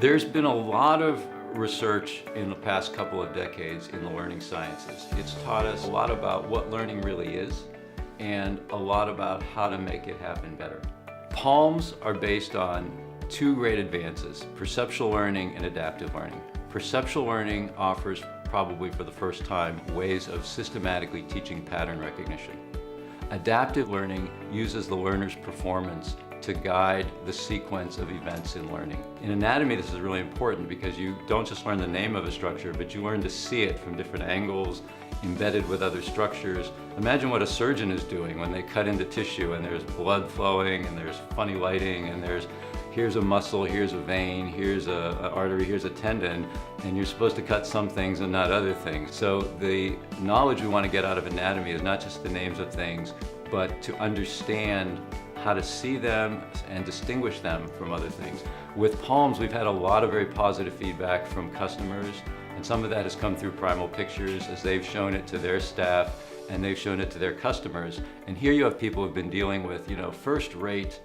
There's been a lot of research in the past couple of decades in the learning sciences. It's taught us a lot about what learning really is and a lot about how to make it happen better. PALMs are based on two great advances: perceptual learning and adaptive learning. Perceptual learning offers, probably for the first time, ways of systematically teaching pattern recognition. Adaptive learning uses the learner's performance to guide the sequence of events in learning. In anatomy, this is really important because you don't just learn the name of a structure, but you learn to see it from different angles, embedded with other structures. Imagine what a surgeon is doing when they cut into tissue and there's blood flowing and there's funny lighting and here's a muscle, here's a vein, here's an artery, here's a tendon, and you're supposed to cut some things and not other things. So the knowledge we want to get out of anatomy is not just the names of things, but to understand how to see them and distinguish them from other things. With PALMs, we've had a lot of very positive feedback from customers, and some of that has come through Primal Pictures as they've shown it to their staff and they've shown it to their customers. And here you have people who've been dealing with, first-rate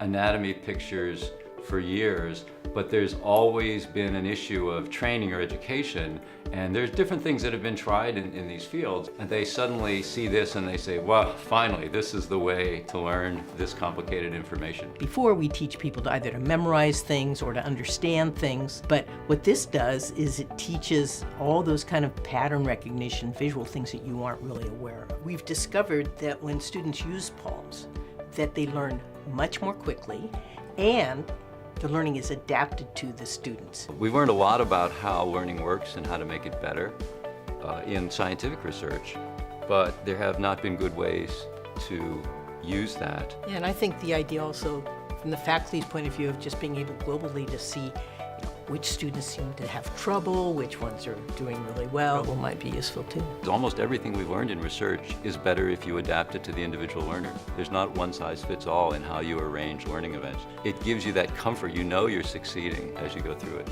anatomy pictures for years, but there's always been an issue of training or education, and there's different things that have been tried in these fields, and they suddenly see this and they say, wow, finally, this is the way to learn this complicated information. Before, we teach people to either to memorize things or to understand things, but what this does is it teaches all those kind of pattern recognition, visual things that you aren't really aware of. We've discovered that when students use PALMs, that they learn much more quickly, and the learning is adapted to the students. We've learned a lot about how learning works and how to make it better in scientific research, but there have not been good ways to use that. Yeah, and I think the idea also, from the faculty's point of view, of just being able globally to see which students seem to have trouble, which ones are doing really well, might be useful too. Almost everything we've learned in research is better if you adapt it to the individual learner. There's not one size fits all in how you arrange learning events. It gives you that comfort, you know you're succeeding as you go through it.